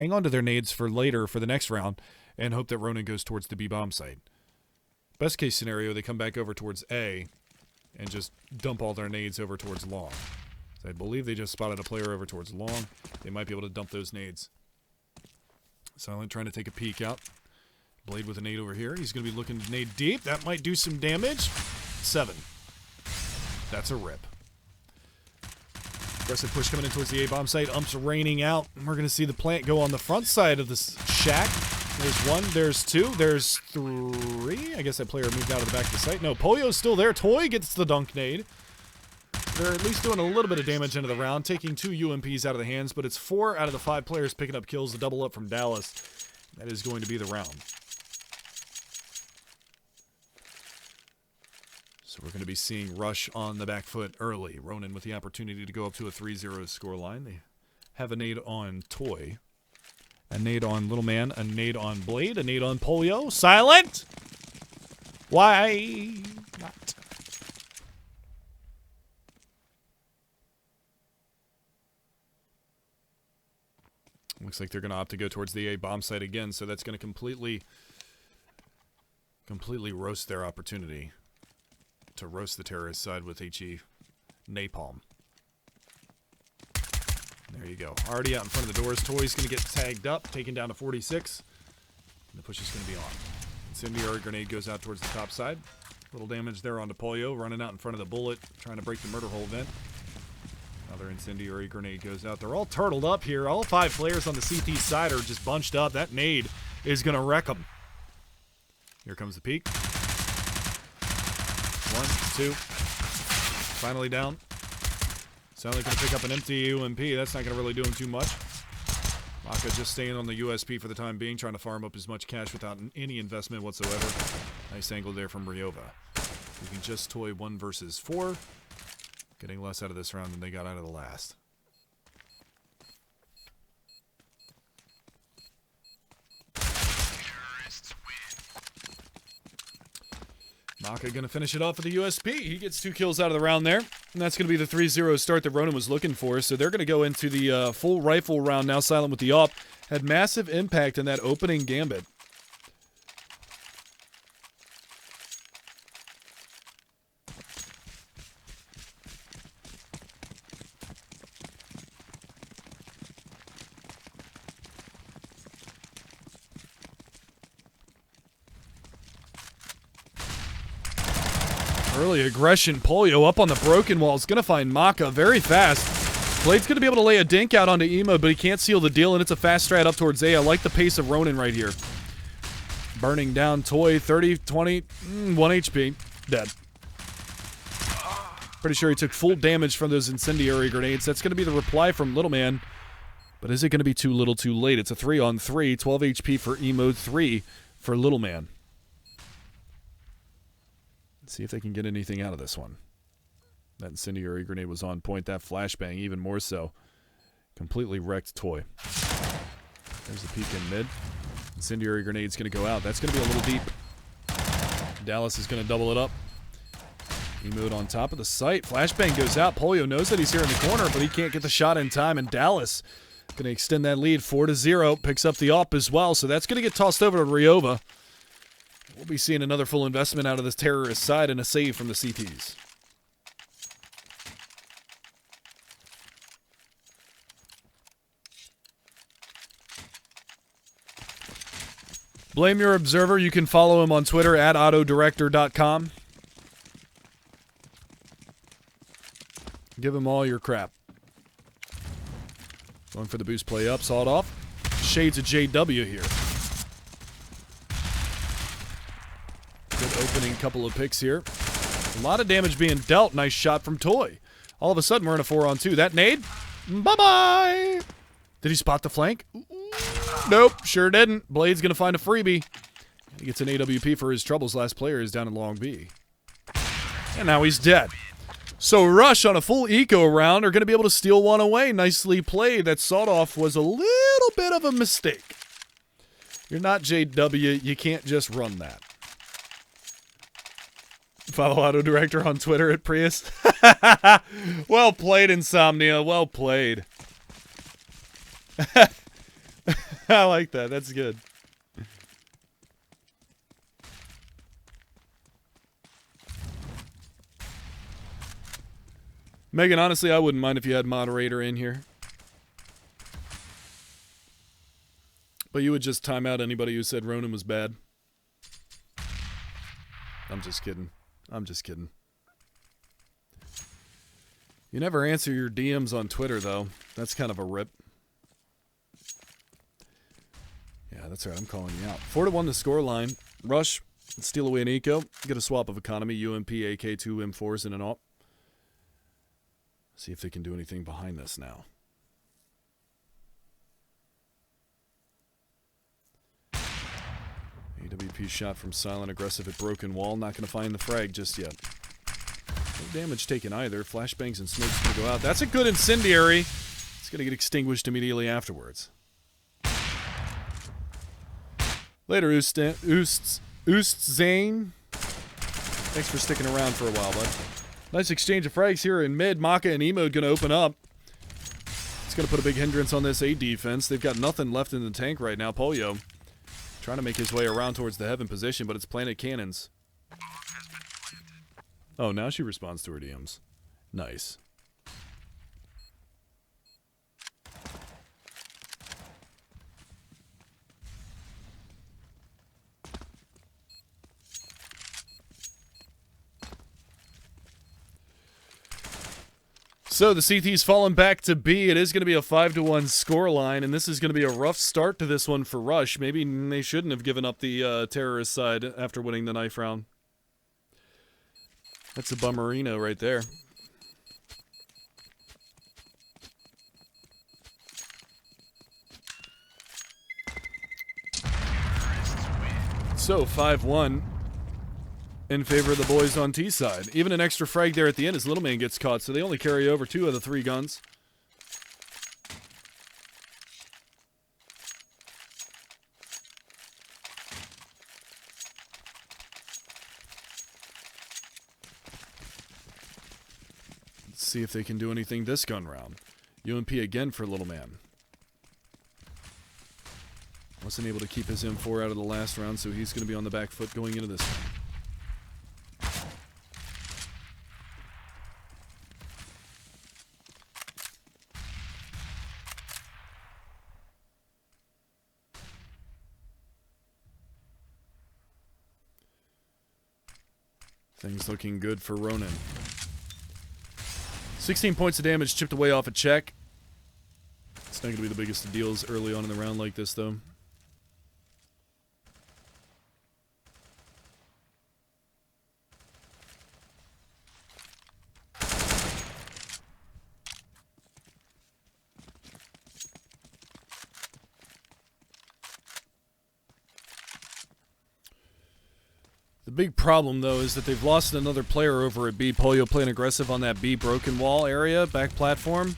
hang on to their nades for later for the next round and hope that Ronin goes towards the B bomb site. Best case scenario, they come back over towards A and just dump all their nades over towards long. So I believe they just spotted a player over towards long. They might be able to dump those nades. Silent trying to take a peek out. Blade with a nade over here. He's going to be looking to nade deep. That might do some damage. 7. That's a rip. Aggressive push coming in towards the A-bomb site. Umps raining out. We're going to see the plant go on the front side of this shack. There's 1. There's 2. There's 3. I guess that player moved out of the back of the site. No, Polyo's still there. Toy gets the dunk nade. They're at least doing a little bit of damage into the round, taking 2 UMPs out of the hands, but it's 4 out of the 5 players picking up kills, the double up from Dallas. That is going to be the round. So we're going to be seeing Rush on the back foot early. Ronin with the opportunity to go up to a 3-0 scoreline. They have a nade on Toy, a nade on Little Man, a nade on Blade, a nade on Polyo. Silent! Why not? Looks like they're going to opt to go towards the A bomb site again, so that's going to completely roast their opportunity to roast the terrorist side with HE napalm. There you go. Already out in front of the doors. Toy's going to get tagged up, taken down to 46. And the push is going to be on. Incendiary grenade goes out towards the top side. Little damage there onto Polyo, running out in front of the bullet, trying to break the murder hole vent. Another incendiary grenade goes out. They're all turtled up here. All 5 players on the CT side are just bunched up. That nade is going to wreck them. Here comes the peak. 1, 2. Finally down. Soundly going to pick up an empty UMP. That's not going to really do him too much. Maka just staying on the USP for the time being, trying to farm up as much cash without any investment whatsoever. Nice angle there from Ryova. We can just toy 1 versus 4. Getting less out of this round than they got out of the last. Maka going to finish it off with the USP. He gets 2 kills out of the round there. And that's going to be the 3-0 start that Ronin was looking for. So they're going to go into the full rifle round now. Silent with the AWP. Had massive impact in that opening gambit. Early aggression. Polyo up on the broken wall. Is going to find Maka very fast. Blade's going to be able to lay a dink out onto Emo, but he can't seal the deal, and it's a fast strat up towards A. I like the pace of Ronin right here. Burning down Toy. 30, 20, 1 HP. Dead. Pretty sure he took full damage from those incendiary grenades. That's going to be the reply from Little Man. But is it going to be too little too late? It's a 3-on-3. 12 HP for Emo, 3 for Little Man. See if they can get anything out of this one. That incendiary grenade was on point. That flashbang even more so. Completely wrecked Toy. There's the peek in mid. Incendiary grenade's going to go out. That's going to be a little deep. Dallas is going to double it up. Emote on top of the site. Flashbang goes out. Polyo knows that he's here in the corner, but he can't get the shot in time. And Dallas going to extend that lead 4-0. Picks up the AWP as well. So that's going to get tossed over to Ryova. We'll be seeing another full investment out of this terrorist side and a save from the CTs. Blame Your Observer. You can follow him on Twitter at autodirector.com. Give him all your crap. Going for the boost play up. Saw it off. Shades of JW here. Good opening couple of picks here. A lot of damage being dealt. Nice shot from Toy. All of a sudden, we're in a 4-on-2. That nade? Bye-bye! Did he spot the flank? Nope, sure didn't. Blade's going to find a freebie. He gets an AWP for his troubles. Last player is down in long B. And now he's dead. So Rush on a full eco round are going to be able to steal one away. Nicely played. That sawed-off was a little bit of a mistake. You're not JW. You can't just run that. Follow Auto Director on Twitter at Prius. Well played, Insomnia. Well played. I like that. That's good. Megan, honestly, I wouldn't mind if you had moderator in here. But you would just time out anybody who said Ronin was bad. I'm just kidding. I'm just kidding. You never answer your DMs on Twitter, though. That's kind of a rip. Yeah, that's right. I'm calling you out. 4-1 the scoreline. Rush, steal away an eco. Get a swap of economy. UMP, AK, 2 M4s, and an AWP. See if they can do anything behind this now. AWP shot from Silent, aggressive at broken wall. Not going to find the frag just yet. No damage taken either. Flashbangs and smokes going to go out. That's a good incendiary. It's going to get extinguished immediately afterwards. Later, Zane. Thanks for sticking around for a while, bud. Nice exchange of frags here in mid. Maka and Emo going to open up. It's going to put a big hindrance on this A defense. They've got nothing left in the tank right now. Polio trying to make his way around towards the heaven position, but it's planted cannons. Oh, now she responds to her DMs. Nice. So the CT's fallen back to B. It is going to be a 5-1 scoreline, and this is going to be a rough start to this one for Rush. Maybe they shouldn't have given up the terrorist side after winning the knife round. That's a bummerino right there. So 5-1 in favor of the boys on T side. Even an extra frag there at the end as Little Man gets caught, so they only carry over 2 of the 3 guns. Let's see if they can do anything this gun round. UMP again for Little Man. Wasn't able to keep his M4 out of the last round, so he's going to be on the back foot going into this one. Things looking good for Ronin. 16 points of damage chipped away off a check. It's not going to be the biggest of deals early on in the round like this, though. The big problem, though, is that they've lost another player over at B. Polio playing aggressive on that B broken wall area, back platform.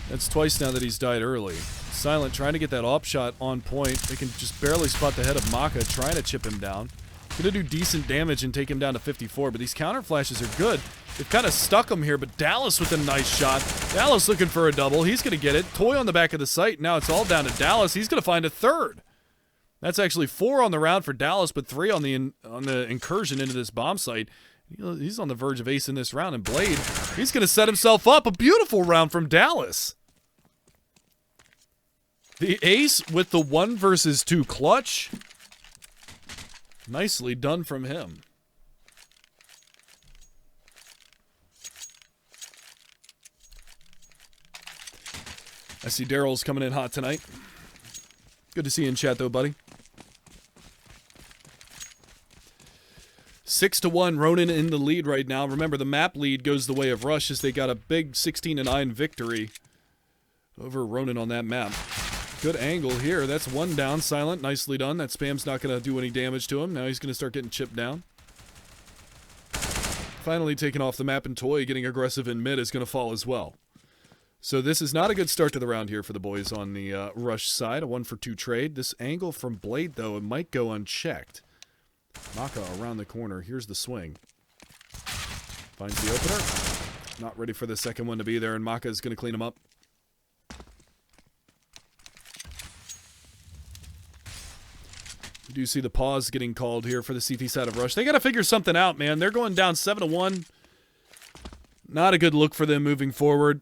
That's twice now that he's died early. Silent trying to get that op shot on point. They can just barely spot the head of Maka, trying to chip him down. Gonna do decent damage and take him down to 54, but these counter flashes are good. They've kind of stuck him here, but Dallas with a nice shot. Dallas looking for a double. He's gonna get it. Toy on the back of the site. Now it's all down to Dallas. He's gonna find a third. That's actually 4 on the round for Dallas, but 3 on the incursion into this bomb site. He's on the verge of ace in this round, and Blade, he's going to set himself up. A beautiful round from Dallas. The ace with the 1 versus 2 clutch. Nicely done from him. I see Daryl's coming in hot tonight. Good to see you in chat, though, buddy. 6-1, Ronin in the lead right now. Remember, the map lead goes the way of Rush as they got a big 16-9 victory over Ronin on that map. Good angle here. That's 1 down. Silent, nicely done. That spam's not going to do any damage to him. Now he's going to start getting chipped down. Finally taken off the map, and Toy getting aggressive in mid is going to fall as well. So this is not a good start to the round here for the boys on the Rush side. A 1-for-2 trade. This angle from Blade, though, it might go unchecked. Maka around the corner. Here's the swing. Finds the opener. Not ready for the second one to be there, and Maka is going to clean him up. do see the pause getting called here for the CT side of Rush. They got to figure something out, man. They're going down 7-1. Not a good look for them moving forward.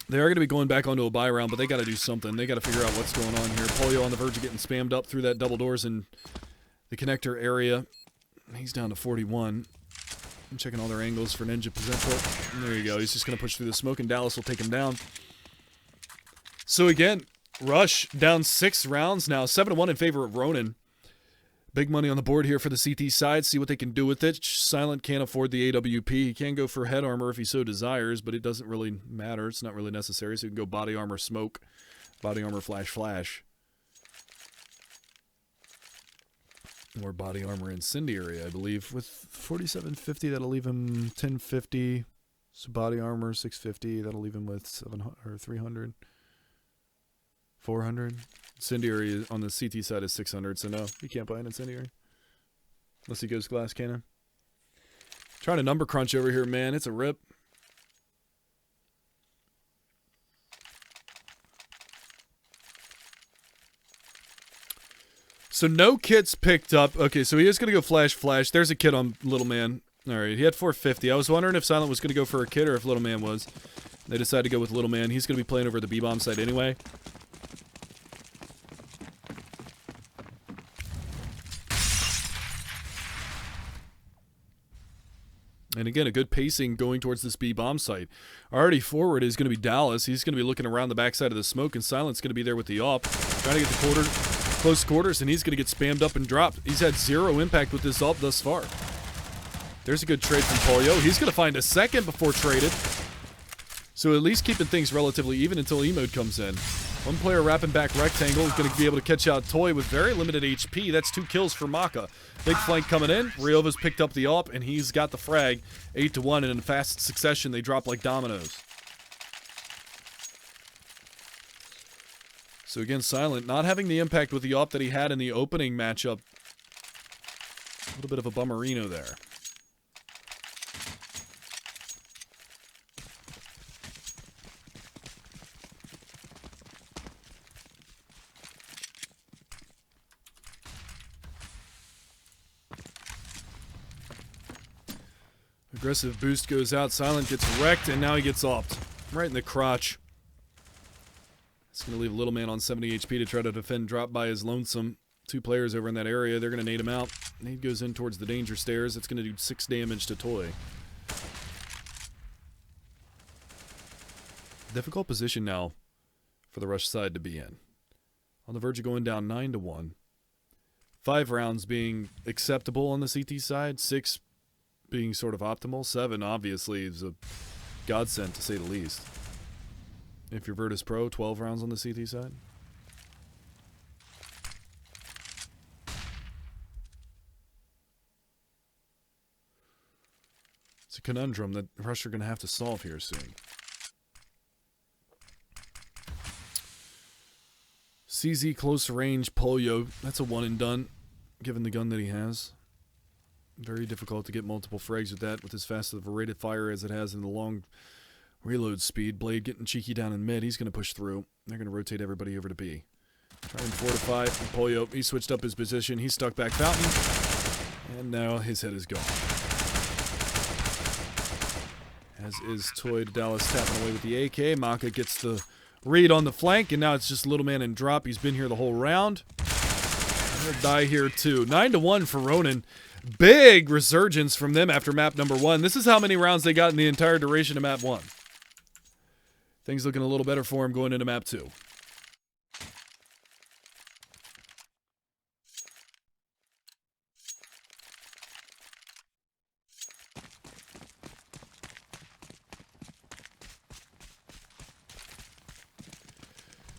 They are going to be going back onto a buy round, but they got to do something. They got to figure out what's going on here. Polio on the verge of getting spammed up through that double doors in the connector area. He's down to 41. I'm checking all their angles for Ninja potential. There you go. He's just going to push through the smoke, and Dallas will take him down. So again, Rush down 6 rounds now. 7-1 in favor of Ronin. Big money on the board here for the CT side. See what they can do with it. Silent can't afford the AWP. He can go for head armor if he so desires, but it doesn't really matter. It's not really necessary. So he can go body armor smoke, body armor flash. Or body armor incendiary, I believe. With 4750, that'll leave him 1050. So body armor 650, that'll leave him with 700 or 300. 400. Incendiary on the CT side is 600, so no, he can't buy an incendiary. Unless he goes glass cannon. Trying to number crunch over here, man. It's a rip. So no kits picked up. Okay, so he is going to go flash. There's a kit on Little Man. All right, he had 450. I was wondering if Silent was going to go for a kit or if Little Man was. They decided to go with Little Man. He's going to be playing over the B-bomb side anyway. And again, a good pacing going towards this B-bomb site. Already forward is going to be Dallas. He's going to be looking around the backside of the smoke, and Silent's going to be there with the AWP. Trying to get the close quarters, and he's going to get spammed up and dropped. He's had 0 impact with this AWP thus far. There's a good trade from Polio. He's going to find a second before traded. So at least keeping things relatively even until E-mode comes in. One player wrapping back rectangle is going to be able to catch out Toy with very limited HP. That's 2 kills for Maka. Big flank coming in. Ryova's picked up the AWP, and he's got the frag. 8-1, and in fast succession, they drop like dominoes. So again, Silent not having the impact with the AWP that he had in the opening matchup. A little bit of a bummerino there. Aggressive boost goes out. Silent gets wrecked, and now he gets offed. Right in the crotch. It's going to leave Little Man on 70 HP to try to defend drop by his lonesome. 2 players over in that area. They're going to nade him out. Nade goes in towards the danger stairs. That's going to do 6 damage to Toy. Difficult position now for the Rush side to be in. On the verge of going down 9-1. 5 rounds being acceptable on the CT side. 6 being sort of optimal. 7 obviously is a godsend to say the least. If you're Virtus Pro, 12 rounds on the CT side. It's a conundrum that Rush are going to have to solve here soon. CZ close range Polio. That's a one and done, given the gun that he has. Very difficult to get multiple frags with that, with as fast of a rated fire as it has in the long reload speed. Blade getting cheeky down in mid. He's going to push through. They're going to rotate everybody over to B. Try and fortify. And Polio, he switched up his position. He's stuck back fountain. And now his head is gone. As is Toy to Dallas tapping away with the AK. Maka gets the read on the flank, and now it's just Little Man and drop. He's been here the whole round. He'll die here too. 9-1 for Ronin. Big resurgence from them after map number 1. This is how many rounds they got in the entire duration of map 1. Things looking a little better for him going into map 2.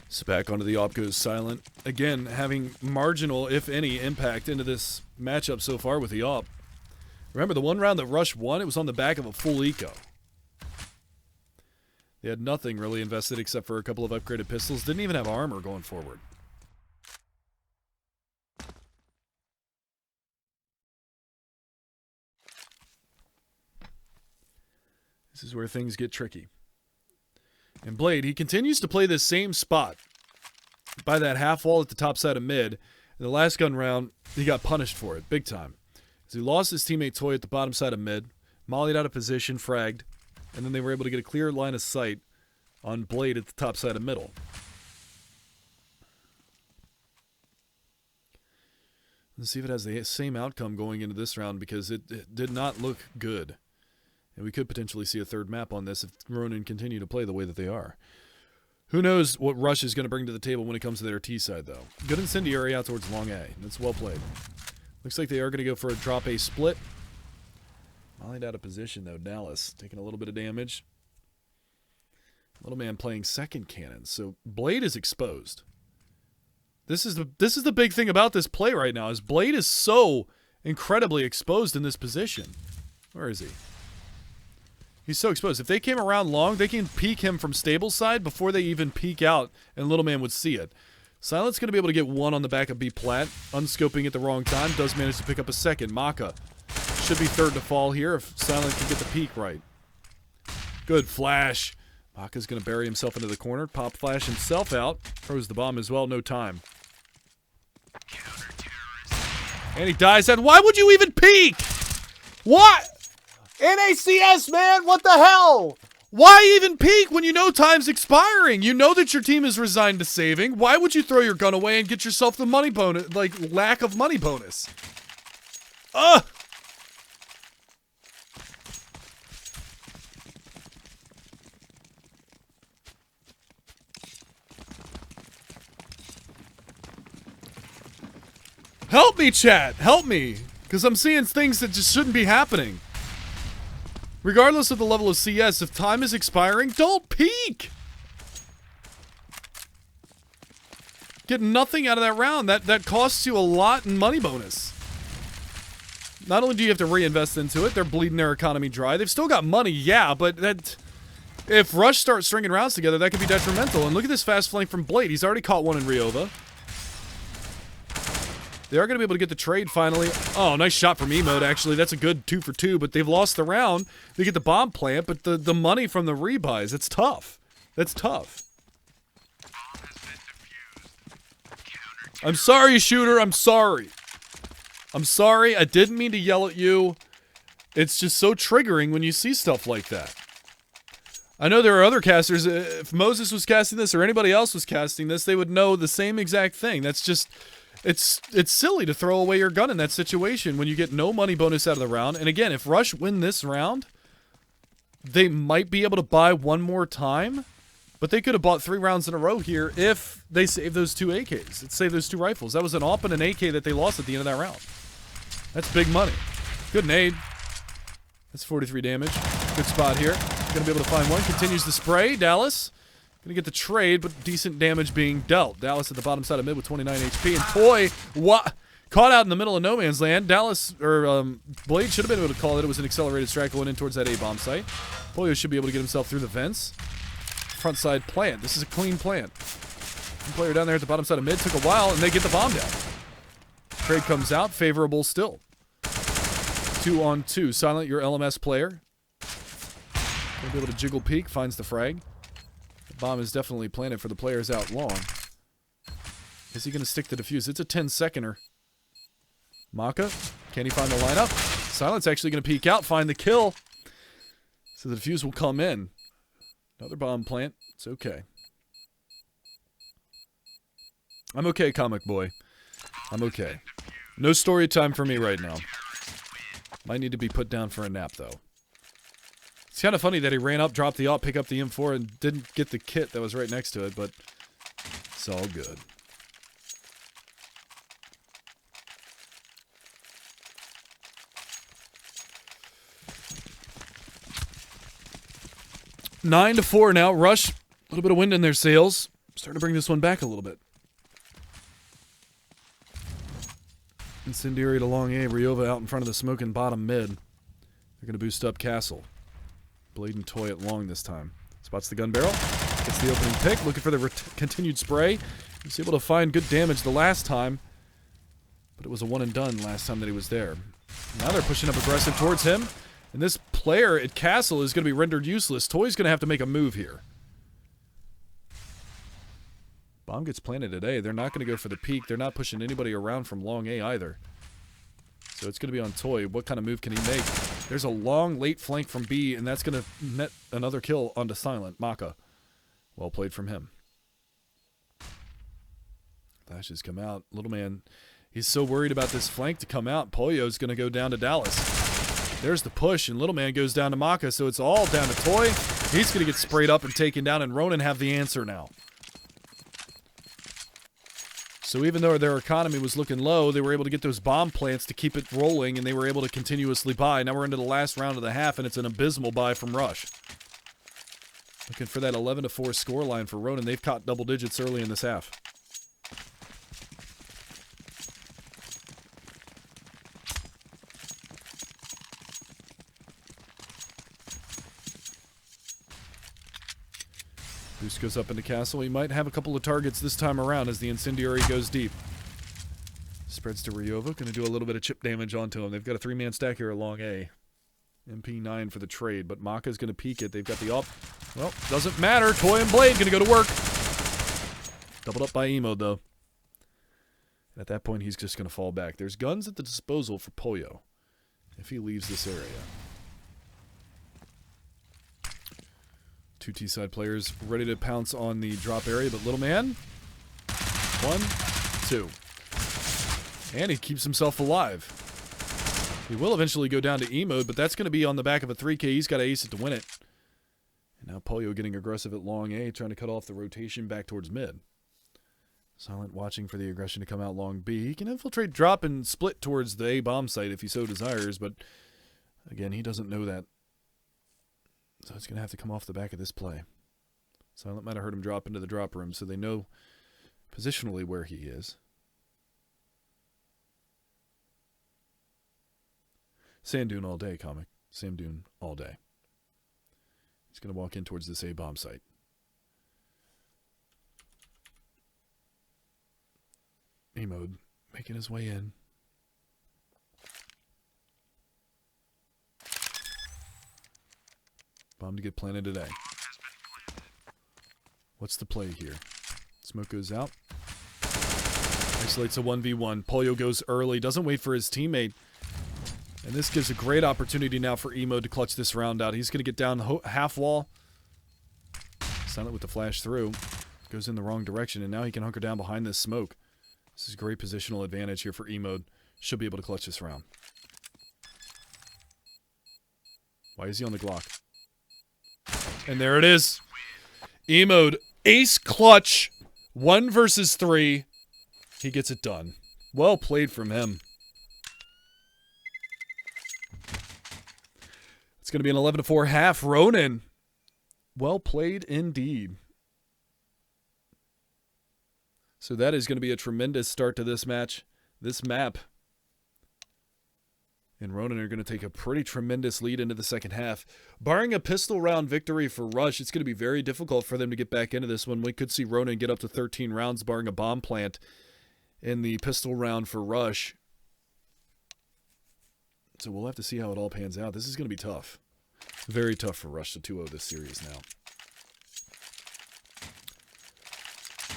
So back onto the AWP goes Silent. Again, having marginal, if any, impact into this matchup so far with the AWP. Remember, the one round that Rush won, it was on the back of a full eco. They had nothing really invested except for a couple of upgraded pistols. Didn't even have armor going forward. This is where things get tricky. And Blade, he continues to play this same spot by that half wall at the top side of mid. In the last gun round, he got punished for it, big time. So he lost his teammate Toy at the bottom side of mid, mollied out of position, fragged, and then they were able to get a clear line of sight on Blade at the top side of middle. Let's see if it has the same outcome going into this round, because it did not look good. And we could potentially see a third map on this if Ronin continue to play the way that they are. Who knows what Rush is going to bring to the table when it comes to their T side, though. Good incendiary out towards long A. That's well played. Looks like they are going to go for a drop A split. Mollied out of position, though. Dallas taking a little bit of damage. Little man playing second cannon. So Blade is exposed. This is the big thing about this play right now, is Blade is so incredibly exposed in this position. Where is he? He's so exposed. If they came around long, they can peek him from stable side before they even peek out, and Little Man would see it. Silent's going to be able to get one on the back of B plat. Unscoping at the wrong time. Does manage to pick up a second. Maka should be third to fall here if Silent can get the peek right. Good flash. Maka's going to bury himself into the corner. Pop flash himself out. Throws the bomb as well. No time. And he dies. And why would you even peek? What? NACS, man, what the hell? Why even peek when you know time's expiring? You know that your team is resigned to saving. Why would you throw your gun away and get yourself the money bonus, like lack of money bonus? Ugh! Help me, chat. Help me. Because I'm seeing things that just shouldn't be happening. Regardless of the level of CS, if time is expiring, don't peek! Get nothing out of that round. That costs you a lot in money bonus. Not only do you have to reinvest into it, they're bleeding their economy dry. They've still got money, yeah, but that... If Rush starts stringing rounds together, that could be detrimental. And look at this fast flank from Blade. He's already caught one in Ryova. They are going to be able to get the trade finally. Oh, nice shot from E-Mode, actually. That's a good 2 for 2, but they've lost the round. They get the bomb plant, but the money from the rebuys, it's tough. That's tough. I'm sorry, shooter. I'm sorry. I'm sorry. I didn't mean to yell at you. It's just so triggering when you see stuff like that. I know there are other casters. If Moses was casting this or anybody else was casting this, they would know the same exact thing. That's just... It's silly to throw away your gun in that situation when you get no money bonus out of the round. And again, if Rush win this round, they might be able to buy one more time, but they could have bought 3 rounds in a row here if they saved those 2 AKs. Let's save those 2 rifles. That was an AWP and an AK that they lost at the end of that round. That's big money. Good nade. That's 43 damage. Good spot here. Gonna be able to find one. Continues the spray. Dallas. Gonna get the trade, but decent damage being dealt. Dallas at the bottom side of mid with 29 HP. And Toy, what? Caught out in the middle of no man's land. Dallas, or Blade should have been able to call it. It was an accelerated strike going in towards that A-bomb site. Polio should be able to get himself through the vents. Front side plant. This is a clean plant. One player down there at the bottom side of mid. Took a while, and they get the bomb down. Trade comes out. Favorable still. 2 on 2. Silent, your LMS player. Gonna be able to jiggle peek. Finds the frag. Bomb is definitely planted for the players out long. Is he going to stick the defuse? It's a 10-seconder. Maka, can he find the lineup? Silent's actually going to peek out, find the kill. So the defuse will come in. Another bomb plant. It's okay. I'm okay, comic boy. I'm okay. No story time for me right now. Might need to be put down for a nap, though. It's kind of funny that he ran up, dropped the AWP, picked up the M4, and didn't get the kit that was right next to it, but it's all good. Nine to 4 now. Rush, a little bit of wind in their sails. Starting to bring this one back a little bit. Incendiary to long A. Ryova out in front of the smoking bottom mid. They're going to boost up Castle. Blade and Toy at long this time. Spots the gun barrel. Gets the opening pick. Looking for the continued spray. He was able to find good damage the last time. But it was a one and done last time that he was there. Now they're pushing up aggressive towards him. And this player at Castle is going to be rendered useless. Toy's going to have to make a move here. Bomb gets planted today. They're not going to go for the peak. They're not pushing anybody around from long A either. So it's going to be on Toy. What kind of move can he make? There's a long late flank from B, and that's going to net another kill onto Silent. Maka. Well played from him. Flashes come out. Little man, he's so worried about this flank to come out. Pollo's going to go down to Dallas. There's the push, and Little man goes down to Maka, so it's all down to Toy. He's going to get sprayed up and taken down, and Ronin have the answer now. So even though their economy was looking low, they were able to get those bomb plants to keep it rolling, and they were able to continuously buy. Now we're into the last round of the half, and it's an abysmal buy from Rush. Looking for that 11-4 scoreline for Ronin. They've caught double digits early in this half. Boost goes up into Castle. He might have a couple of targets this time around as the Incendiary goes deep. Spreads to Ryova. Going to do a little bit of chip damage onto him. They've got a 3-man stack here along A. MP9 for the trade, but Maka's going to peek it. They've got the up. Well, doesn't matter. Toy and Blade going to go to work. Doubled up by Emo, though. At that point, he's just going to fall back. There's guns at the disposal for Pollo if he leaves this area. Two T-side players ready to pounce on the drop area, but Little Man, 1, 2. And he keeps himself alive. He will eventually go down to E mode, but that's going to be on the back of a 3K. He's got to ace it to win it. And now Pollo getting aggressive at long A, trying to cut off the rotation back towards mid. Silent watching for the aggression to come out long B. He can infiltrate, drop, and split towards the A bomb site if he so desires, but again, he doesn't know that. So it's going to have to come off the back of this play. Silent might have heard him drop into the drop room, so they know positionally where he is. Sand dune all day, comic. Sand dune all day. He's going to walk in towards this A bomb site. A mode making his way in. Bomb to get planted today. What's the play here? Smoke goes out. Isolates a 1v1. Pollo goes early. Doesn't wait for his teammate. And this gives a great opportunity now for Emo to clutch this round out. He's going to get down half wall. Silent with the flash through. Goes in the wrong direction, and now he can hunker down behind this smoke. This is great positional advantage here for Emo. Should be able to clutch this round. Why is he on the Glock? And there it is. E-mode, ace clutch, 1 versus 3. He gets it done. Well played from him. It's going to be an 11-4 half. Ronin. Well played indeed. So that is going to be a tremendous start to this match, this map. And Ronin are going to take a pretty tremendous lead into the second half. Barring a pistol round victory for Rush, it's going to be very difficult for them to get back into this one. We could see Ronin get up to 13 rounds, barring a bomb plant in the pistol round for Rush. So we'll have to see how it all pans out. This is going to be tough. Very tough for Rush to 2-0 this series now.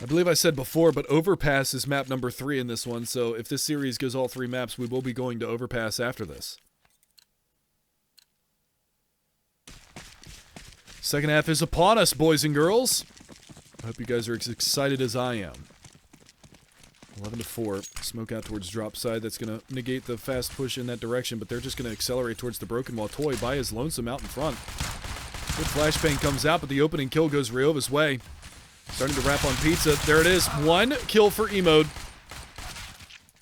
I believe I said before, but Overpass is map number 3 in this one, so if this series goes all 3 maps, we will be going to Overpass after this. Second half is upon us, boys and girls. I hope you guys are as excited as I am. 11-4. Smoke out towards drop side. That's going to negate the fast push in that direction, but they're just going to accelerate towards the broken wall. Toy by his lonesome out in front. Good flashbang comes out, but the opening kill goes Ryova's way. Starting to wrap on pizza. There it is. 1 kill for E-mode.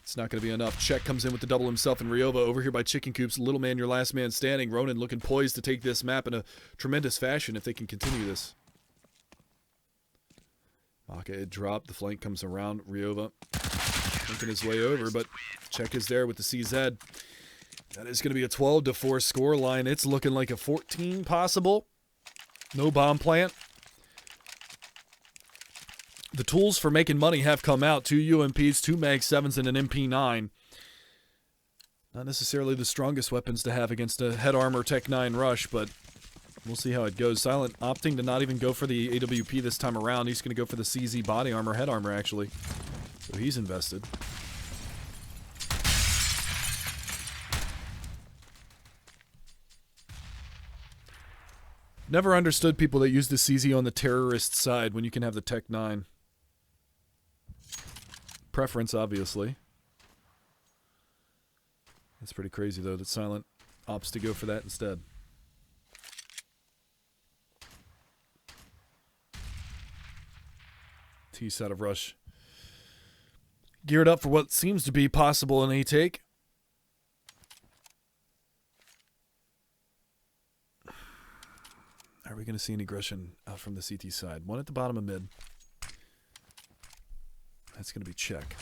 It's not going to be enough. Check comes in with the double himself, and Ryova over here by Chicken Coops. Little man, your last man standing. Ronin looking poised to take this map in a tremendous fashion if they can continue this. Maka had dropped. The flank comes around. Ryova making his way over, but Check is there with the CZ. That is going to be a 12-4 score line. It's looking like a 14 possible. No bomb plant. The tools for making money have come out. 2 UMPs, 2 Mag 7s, and an MP9. Not necessarily the strongest weapons to have against a head armor Tech 9 Rush, but We'll see how it goes. Silent opting to not even go for the AWP this time around. He's going to go for the CZ body armor, head armor, actually. So he's invested. Never understood people that use the CZ on the terrorist side when you can have the Tech 9. Preference, obviously. That's pretty crazy, though, that Silent opts to go for that instead. Tease out of Rush. Geared up for what seems to be possible in a take. Are we going to see any aggression out from the CT side? One at the bottom of mid. That's going to be check.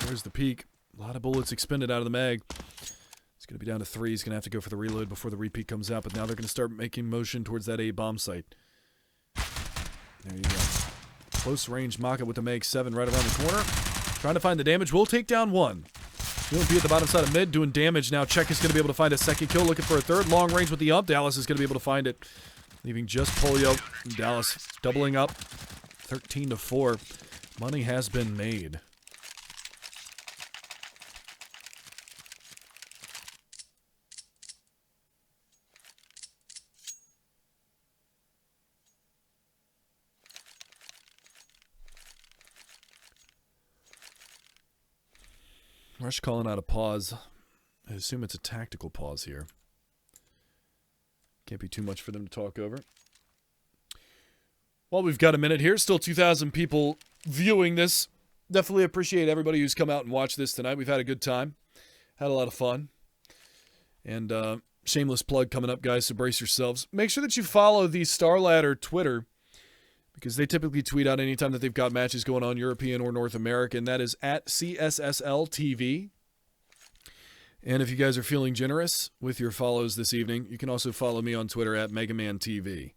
There's the peak. A lot of bullets expended out of the mag. It's going to be down to 3. He's going to have to go for the reload before the repeat comes out, but now they're going to start making motion towards that A bomb site. There you go. Close range Maka with the mag 7 right around the corner. Trying to find the damage. We'll take down 1. UMP at the bottom side of mid doing damage now. Check is going to be able to find a second kill. Looking for a third. Long range with the up. Dallas is going to be able to find it. Leaving just Polio. Dallas doubling up. 13-4. Money has been made. Rush calling out a pause. I assume it's a tactical pause here. Can't be too much for them to talk over. Well, we've got a minute here. Still 2,000 people viewing this. Definitely appreciate everybody who's come out and watched this tonight. We've had a good time. Had a lot of fun. And shameless plug coming up, guys, so brace yourselves. Make sure that you follow the Starladder Twitter, because they typically tweet out anytime that they've got matches going on, European or North American. That is at CSSLTV. And if you guys are feeling generous with your follows this evening, you can also follow me on Twitter at MegamanTV.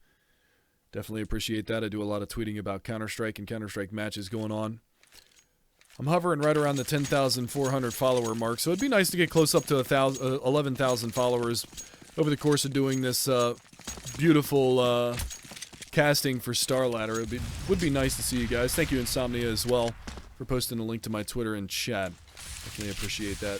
Definitely appreciate that. I do a lot of tweeting about Counter-Strike and Counter-Strike matches going on. I'm hovering right around the 10,400 follower mark, so it'd be nice to get close up to 11,000 followers over the course of doing this beautiful casting for Starladder. It would be nice to see you guys. Thank you, Insomnia, as well, for posting a link to my Twitter in chat. Definitely appreciate that.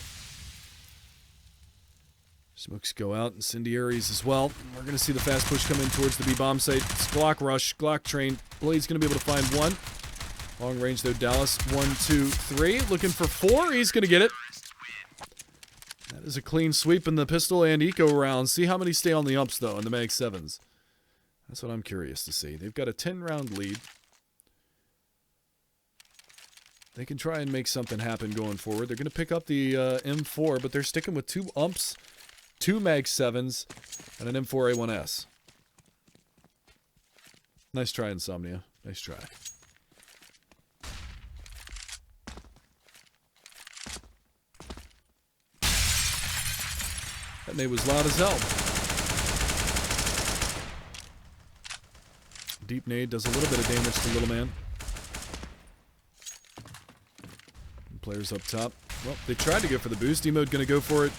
Smokes go out, incendiaries as well. We're going to see the fast push come in towards the B bomb site. It's Glock rush, Glock train. Blade's going to be able to find 1. Long range though, Dallas. 1, 2, 3. Looking for 4. He's going to get it. That is a clean sweep in the pistol and eco rounds. See how many stay on the umps though, in the mag 7s. That's what I'm curious to see. They've got a 10-round lead. They can try and make something happen going forward. They're going to pick up the M4, but they're sticking with 2 umps, 2 mag 7s, and an M4A1S. Nice try, Insomnia. Nice try. That nade was loud as hell. Deep nade does a little bit of damage to Little Man. Players up top. Well, they tried to go for the boost. D-Mode going to go for it.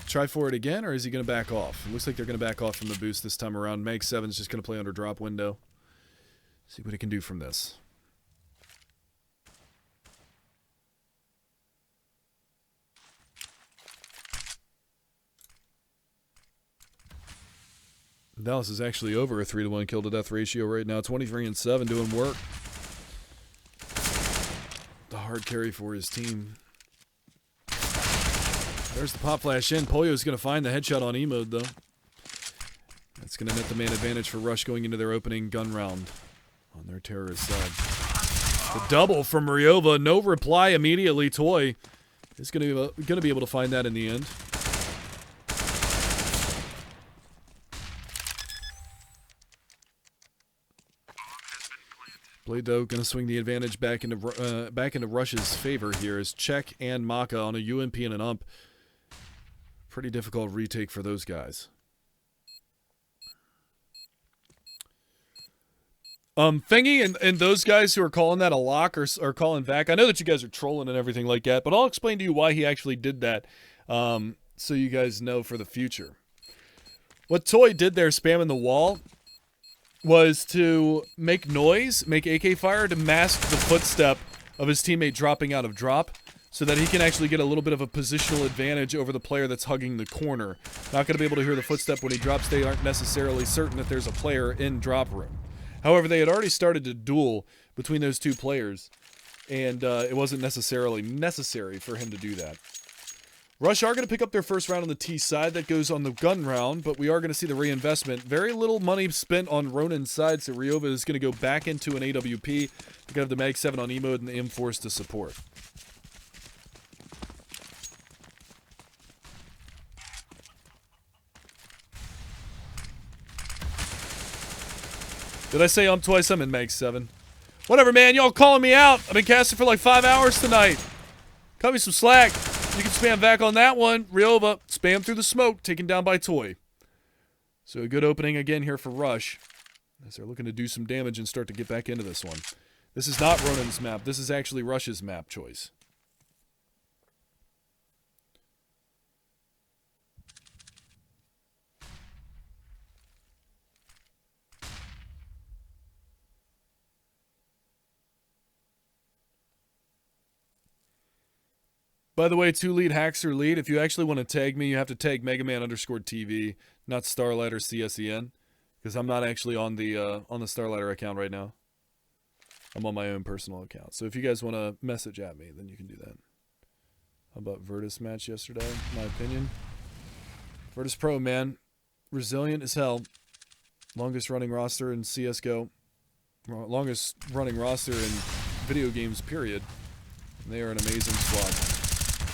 Try for it again, or is he going to back off? It looks like they're going to back off from the boost this time around. Mag 7's just going to play under drop window. See what he can do from this. Dallas is actually over a 3-to-1 kill-to-death ratio right now. 23-7 doing work. The hard carry for his team. There's the pop flash in. Polio's going to find the headshot on E-mode, though. That's going to net the man advantage for Rush going into their opening gun round on their terrorist side. The double from Ryova. No reply immediately. Toy is going to be able to find that in the end. Blade, though, going to swing the advantage back into Rush's favor here as Check and Maka on a UMP and an ump. Pretty difficult retake for those guys. Thingy and those guys who are calling that a lock or calling back, I know that you guys are trolling and everything like that, but I'll explain to you why he actually did that, so you guys know for the future. What Toy did there, spamming the wall, was to make noise, make AK fire, to mask the footstep of his teammate dropping out of drop, so that he can actually get a little bit of a positional advantage over the player that's hugging the corner. Not going to be able to hear the footstep when he drops. They aren't necessarily certain that there's a player in drop room. However, they had already started to duel between those two players, and it wasn't necessarily necessary for him to do that. Rush are going to pick up their first round on the T side. That goes on the gun round, but we are going to see the reinvestment. Very little money spent on Ronin's side, so Ryova is going to go back into an AWP. They're going to have the Mag 7 on E-mode and the M-Force to support. Did I say twice? I'm in Mag 7. Whatever, man. Y'all calling me out. I've been casting for like 5 hours tonight. Cut me some slack. You can spam back on that one. Ryova, spam through the smoke, taken down by Toy. So a good opening again here for Rush, as they're looking to do some damage and start to get back into this one. This is not Ronin's map. This is actually Rush's map choice. By the way, 2 lead Haxer lead. If you actually want to tag me, you have to tag Megaman_TV, not Starladder CSEN, because I'm not actually on the Starladder account right now. I'm on my own personal account. So if you guys want to message at me, then you can do that. How about Virtus match yesterday? In my opinion, Virtus Pro, man, resilient as hell. Longest running roster in CS:GO, longest running roster in video games. Period. And they are an amazing squad.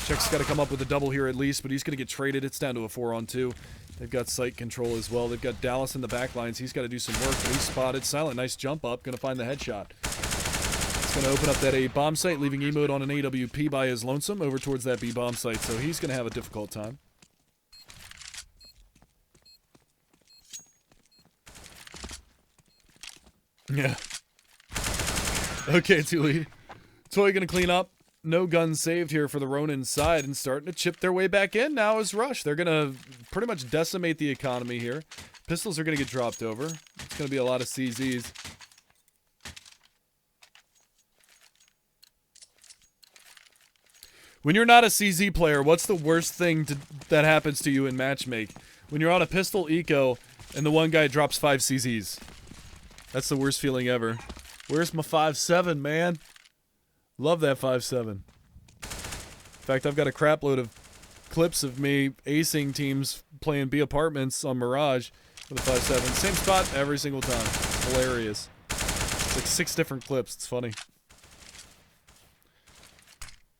Check's got to come up with a double here at least, but he's going to get traded. It's down to a 4-on-2. They've got site control as well. They've got Dallas in the back lines. He's got to do some work, but he's spotted. Silent, nice jump up. Going to find the headshot. It's going to open up that A bomb site, leaving E-mode on an AWP by his lonesome over towards that B bomb site, so he's going to have a difficult time. Yeah. Okay, 2 lead. Toy going to clean up. No guns saved here for the Ronin side, and starting to chip their way back in now is Rush. They're going to pretty much decimate the economy here. Pistols are going to get dropped over. It's going to be a lot of CZs. When you're not a CZ player, what's the worst thing that happens to you in matchmake? When you're on a pistol eco and the one guy drops 5 CZs. That's the worst feeling ever. Where's my 5.7, man? Love that 5.7. In fact, I've got a crap load of clips of me acing teams playing B apartments on Mirage with a 5.7. Same spot every single time. It's hilarious. It's like 6 different clips. It's funny.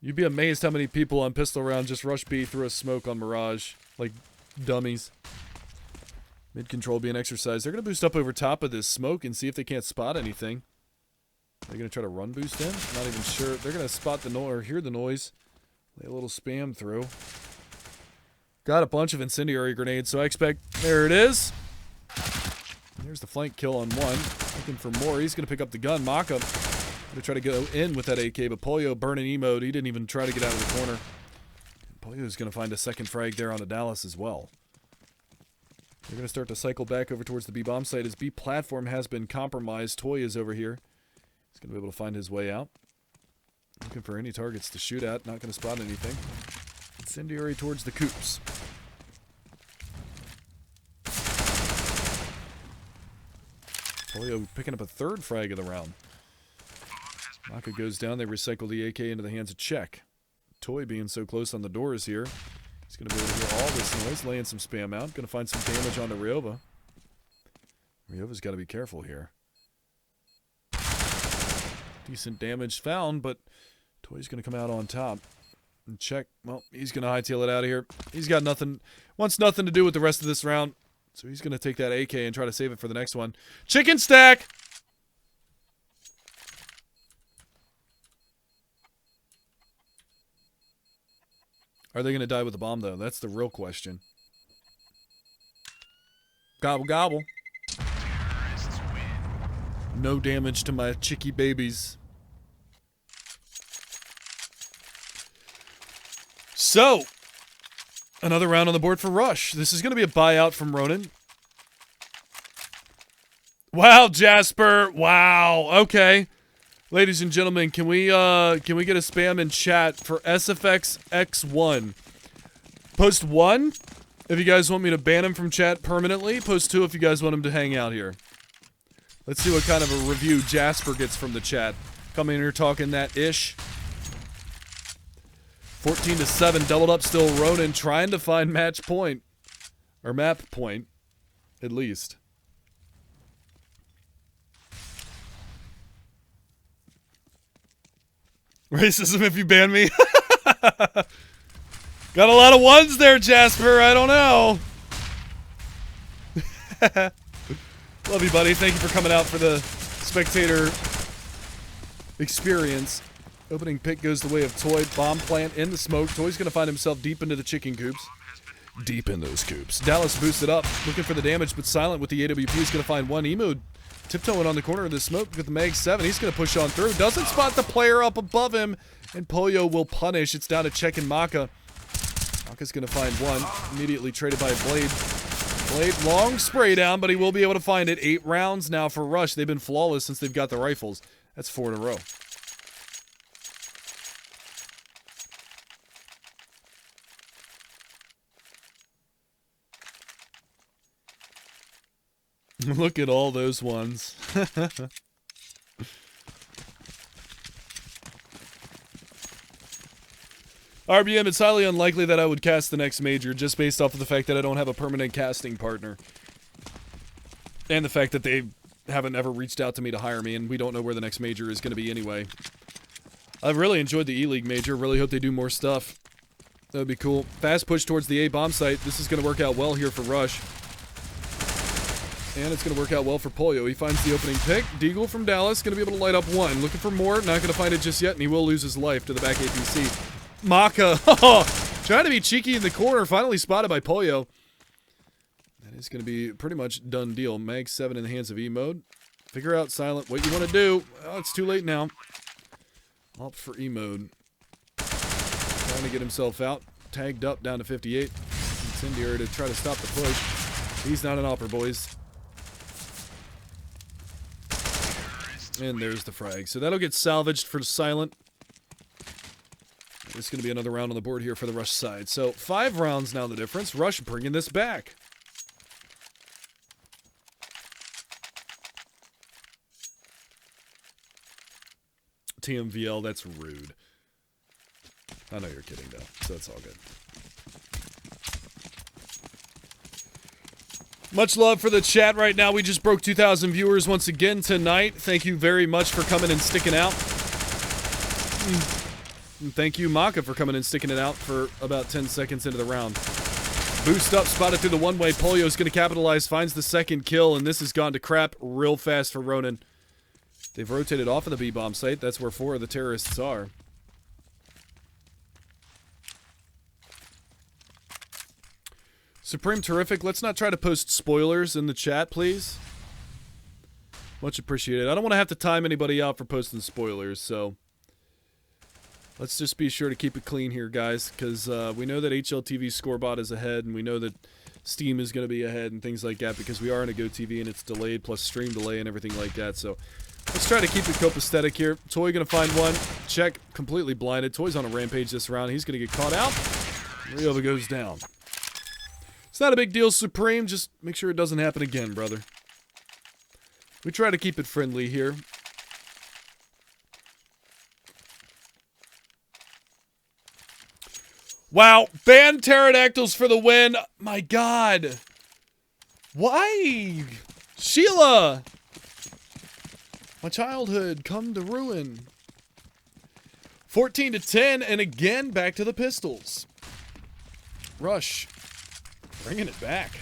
You'd be amazed how many people on pistol round just rush B through a smoke on Mirage. Like dummies. Mid control being exercised. They're going to boost up over top of this smoke and see if they can't spot anything. They're going to try to run boost in? Not even sure. They're going to spot the noise or hear the noise. Lay a little spam through. Got a bunch of incendiary grenades, so I expect... There it is. There's the flank kill on one. Looking for more. He's going to pick up the gun. Maka going to try to go in with that AK, but Polio burning E-mode. He didn't even try to get out of the corner. Polio's going to find a second frag there on a Dallas as well. They're going to start to cycle back over towards the B bomb site. His B platform has been compromised. Toy is over here. He's going to be able to find his way out. Looking for any targets to shoot at. Not going to spot anything. Incendiary towards the coops. Polio picking up a 3rd frag of the round. Maka goes down. They recycle the AK into the hands of Check. Toy being so close on the doors here. He's going to be able to hear all this noise. Laying some spam out. Going to find some damage onto Ryova. Ryova's got to be careful here. Decent damage found, but Toy's going to come out on top. And Check, well, he's going to hightail it out of here. He's got nothing, wants nothing to do with the rest of this round. So he's going to take that AK and try to save it for the next one. Chicken stack! Are they going to die with the bomb, though? That's the real question. Gobble, gobble. No damage to my chicky babies. So, another round on the board for Rush. This is going to be a buyout from Ronin. Wow, Jasper. Wow. Okay. Ladies and gentlemen, can we get a spam in chat for SFX X1? Post 1 if you guys want me to ban him from chat permanently. Post 2 if you guys want him to hang out here. Let's see what kind of a review Jasper gets from the chat. Coming here talking that ish. 14-7, doubled up still. Ronin trying to find match point. Or map point, at least. Racism if you ban me. Got a lot of ones there, Jasper. I don't know. Love you, buddy. Thank you for coming out for the spectator experience. Opening pick goes the way of Toy. Bomb plant in the smoke. Toy's going to find himself deep into the chicken coops. Deep in those coops. Dallas boosted up, looking for the damage, but silent with the AWP. He's going to find one. Emo tiptoeing on the corner of the smoke with the Mag 7. He's going to push on through. Doesn't spot the player up above him, and Pollo will punish. It's down to Check and Maka. Maka's going to find one. Immediately traded by Blade. Blade, long spray down, but he will be able to find it. 8 rounds now for Rush. They've been flawless since they've got the rifles. That's 4 in a row. Look at all those ones. RBM, it's highly unlikely that I would cast the next major just based off of the fact that I don't have a permanent casting partner. And the fact that they haven't ever reached out to me to hire me, and we don't know where the next major is going to be anyway. I've really enjoyed the E-League major. Really hope they do more stuff. That would be cool. Fast push towards the A bomb site. This is going to work out well here for Rush. And it's going to work out well for Pollo. He finds the opening pick. Deagle from Dallas, going to be able to light up one. Looking for more, not going to find it just yet, and he will lose his life to the back APC. Maka, trying to be cheeky in the corner, finally spotted by Pollo. That is going to be pretty much done deal. Mag 7 in the hands of E-Mode. Figure out, Silent, what you want to do. Oh, it's too late now. Opt for E-Mode. Trying to get himself out. Tagged up down to 58. Incendiary to try to stop the push. He's not an opper, boys. And there's the frag. So that'll get salvaged for Silent. It's going to be another round on the board here for the Rush side. So 5 rounds now the difference. Rush bringing this back. TMVL, that's rude. I know you're kidding though, so it's all good. Much love for the chat right now. We just broke 2,000 viewers once again tonight. Thank you very much for coming and sticking out. And thank you, Maka, for coming and sticking it out for about 10 seconds into the round. Boost up, spotted through the one-way. Polio's going to capitalize, finds the second kill, and this has gone to crap real fast for Ronin. They've rotated off of the B-bomb site. That's where 4 of the terrorists are. Supreme Terrific, let's not try to post spoilers in the chat, please. Much appreciated. I don't want to have to time anybody out for posting spoilers, so let's just be sure to keep it clean here, guys, because we know that HLTV's scorebot is ahead, and we know that Steam is going to be ahead and things like that, because we are in a GoTV and it's delayed, plus stream delay and everything like that, so let's try to keep it copacetic here. Toy going to find one. Check, completely blinded. Toy's on a rampage this round. He's going to get caught out. Ryova goes down. It's not a big deal, Supreme. Just make sure it doesn't happen again, brother. We try to keep it friendly here. Wow, ban pterodactyls for the win. My God. Why? Sheila. My childhood come to ruin. 14-10, and again, back to the pistols. Rush. Bringing it back.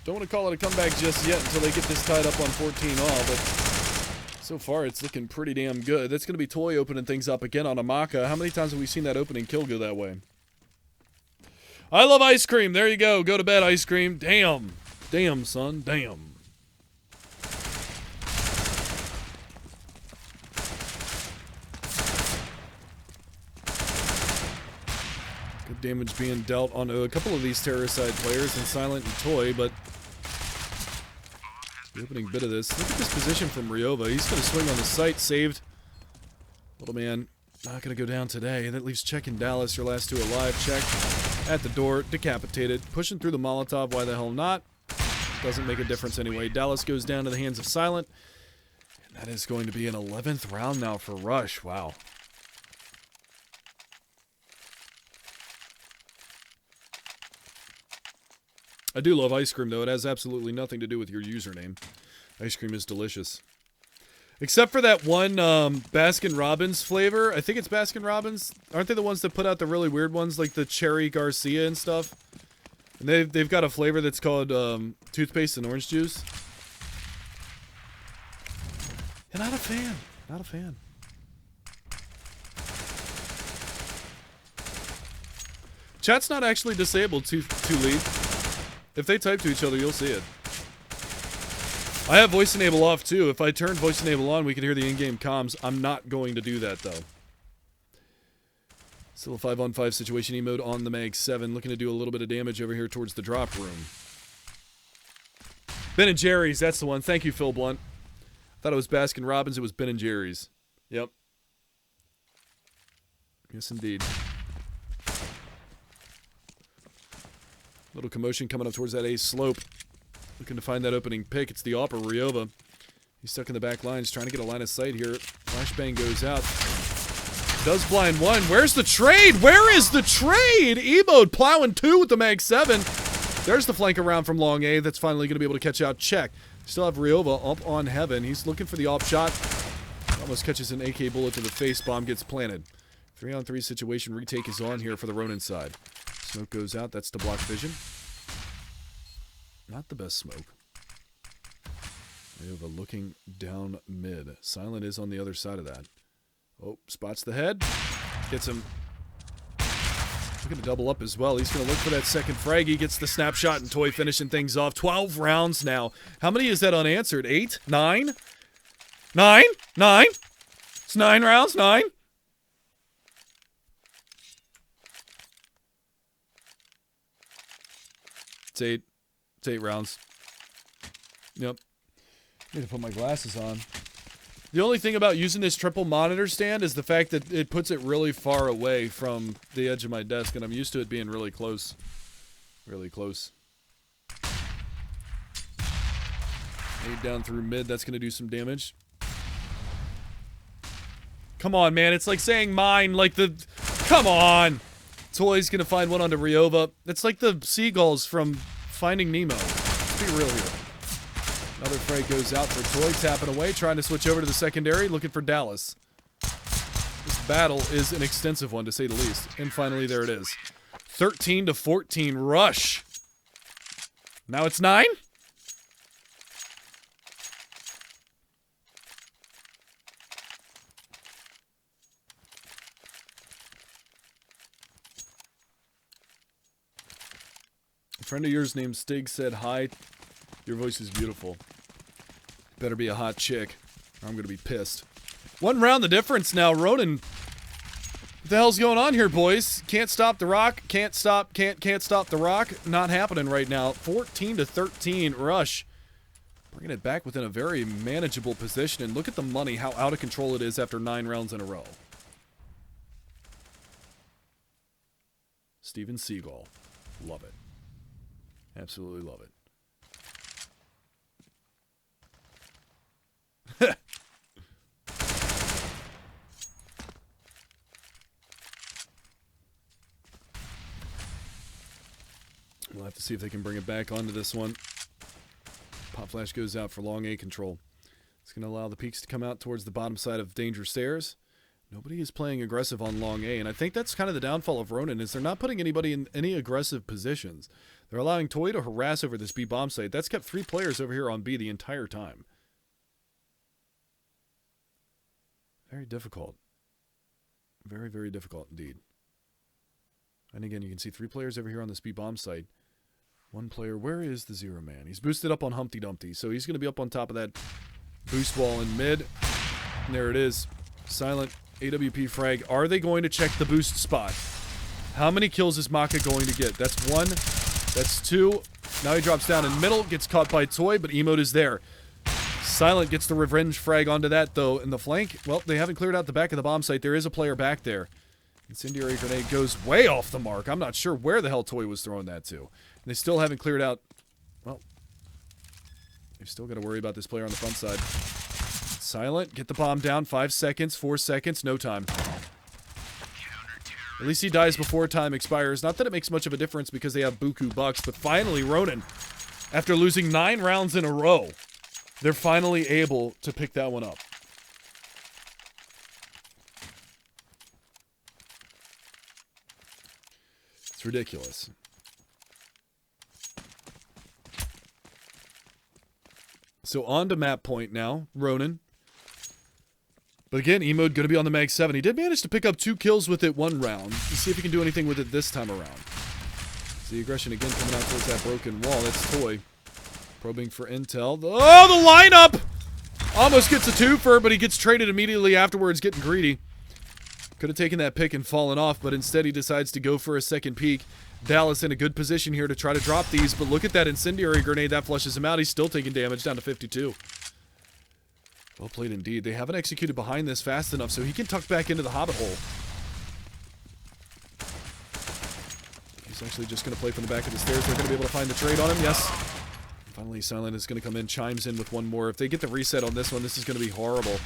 Don't want to call it a comeback just yet until they get this tied up on 14 all, but so far it's looking pretty damn good. That's going to be Toy opening things up again on Amaka. How many times have we seen that opening kill go that way? I love ice cream. There you go. Go to bed, ice cream. Damn. Damn, son. Damn. damage being dealt on a couple of these terror side players in Silent and Toy, but the opening bit of this. Look at this position from Ryova. He's going to swing on the site, saved. Little man, not going to go down today. That leaves Check and Dallas, your last two alive. Check at the door, decapitated. Pushing through the Molotov, why the hell not? Doesn't make a difference anyway. Dallas goes down to the hands of Silent. And that is going to be an 11th round now for Rush. Wow. I do love ice cream, though. It has absolutely nothing to do with your username. Ice cream is delicious. Except for that one Baskin-Robbins flavor. I think it's Baskin-Robbins. Aren't they the ones that put out the really weird ones, like the Cherry Garcia and stuff? And they've got a flavor that's called toothpaste and orange juice. And not a fan. Not a fan. Chat's not actually disabled to lead. If they type to each other, you'll see it. I have voice enable off too. If I turn voice enable on, we can hear the in-game comms. I'm not going to do that though. Still a 5-on-5 situation emote on the Mag 7. Looking to do a little bit of damage over here towards the drop room. Ben & Jerry's, that's the one. Thank you, Phil Blunt. I thought it was Baskin-Robbins. It was Ben & Jerry's. Yep. Yes, indeed. Little commotion coming up towards that A slope. Looking to find that opening pick. It's the Opera Ryova. He's stuck in the back lines, trying to get a line of sight here. Flashbang goes out. Does blind one. Where's the trade? Where is the trade? E-mode plowing two with the Mag 7. There's the flank around from long A. That's finally going to be able to catch out Check. Still have Ryova up on heaven. He's looking for the off shot. Almost catches an AK bullet to the face. Bomb gets planted. 3-on-3 situation. Retake is on here for the Ronin side. Smoke goes out. That's to block vision. Not the best smoke. Ryova looking down mid. Silent is on the other side of that. Oh, spots the head. Gets him. Looking to double up as well. He's going to look for that second frag. He gets the snapshot and Toy finishing things off. 12 rounds now. How many is that unanswered? 8? 9? 9? 9? It's 9 rounds? 9? It's 8. It's 8 rounds. Yep. I need to put my glasses on. The only thing about using this triple monitor stand is the fact that it puts it really far away from the edge of my desk, and I'm used to it being really close. Really close. 8 down through mid. That's going to do some damage. Come on, man. It's like saying mine, like the... Come on! Toy's going to find one onto Ryova. It's like the seagulls from Finding Nemo. Let's be real here. Another frag goes out for Toy, tapping away, trying to switch over to the secondary, looking for Dallas. This battle is an extensive one, to say the least. And finally, there it is. 13-14, Rush. Now it's 9? A friend of yours named Stig said, hi, your voice is beautiful. Better be a hot chick, or I'm going to be pissed. 1 round the difference now, Ronin. What the hell's going on here, boys? Can't stop the rock, can't stop the rock. Not happening right now. 14-13, Rush. Bringing it back within a very manageable position, and look at the money, how out of control it is after 9 rounds in a row. Steven Seagal. Love it. Absolutely love it. We'll have to see if they can bring it back onto this one. Pop flash goes out for long A control. It's going to allow the peaks to come out towards the bottom side of Danger Stairs. Nobody is playing aggressive on long A, and I think that's kind of the downfall of Ronin, is they're not putting anybody in any aggressive positions. They're allowing Toy to harass over this B bomb site. That's kept 3 players over here on B the entire time. Very difficult. Very, very difficult indeed. And again, you can see 3 players over here on this B bomb site. 1 player, where is the Zero Man? He's boosted up on Humpty Dumpty, so he's going to be up on top of that boost wall in mid. And there it is. Silent AWP frag. Are they going to check the boost spot? How many kills is Maka going to get? That's 1. That's 2. Now he drops down in middle, gets caught by Toy, but Emote is there. Silent gets the revenge frag onto that, though. In the flank, well, they haven't cleared out the back of the bomb site. There is a player back there. Incendiary grenade goes way off the mark. I'm not sure where the hell Toy was throwing that to. And they still haven't cleared out... Well, they've still got to worry about this player on the front side. Silent, get the bomb down. 5 seconds, 4 seconds, no time. At least he dies before time expires. Not that it makes much of a difference because they have Buku Bucks, but finally Ronin, after losing 9 rounds in a row, they're finally able to pick that one up. It's ridiculous. So on to map point now, Ronin. But again, Emote going to be on the Mag 7. He did manage to pick up 2 kills with it 1 round. Let's see if he can do anything with it this time around. See the aggression again coming out towards that broken wall. That's Toy. Probing for intel. Oh, the lineup! Almost gets a twofer, but he gets traded immediately afterwards, getting greedy. Could have taken that pick and fallen off, but instead he decides to go for a second peek. Dallas in a good position here to try to drop these, but look at that incendiary grenade. That flushes him out. He's still taking damage, down to 52. Well played indeed. They haven't executed behind this fast enough, so he can tuck back into the hobbit hole. He's actually just going to play from the back of the stairs. They're going to be able to find the trade on him. Yes. Finally, Silent is going to come in, chimes in with 1 more. If they get the reset on this one, this is going to be horrible.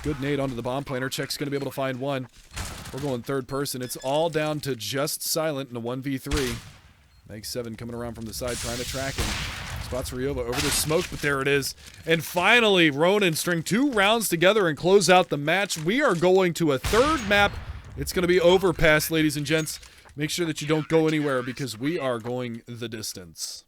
Good nade onto the bomb planter. Check's going to be able to find 1. We're going 3rd person. It's all down to just Silent in a 1v3. Mag 7 coming around from the side, trying to track him. Spots Ryova over the smoke, but there it is. And finally, Ronin string 2 rounds together and close out the match. We are going to a 3rd map. It's going to be Overpass, ladies and gents. Make sure that you don't go anywhere because we are going the distance.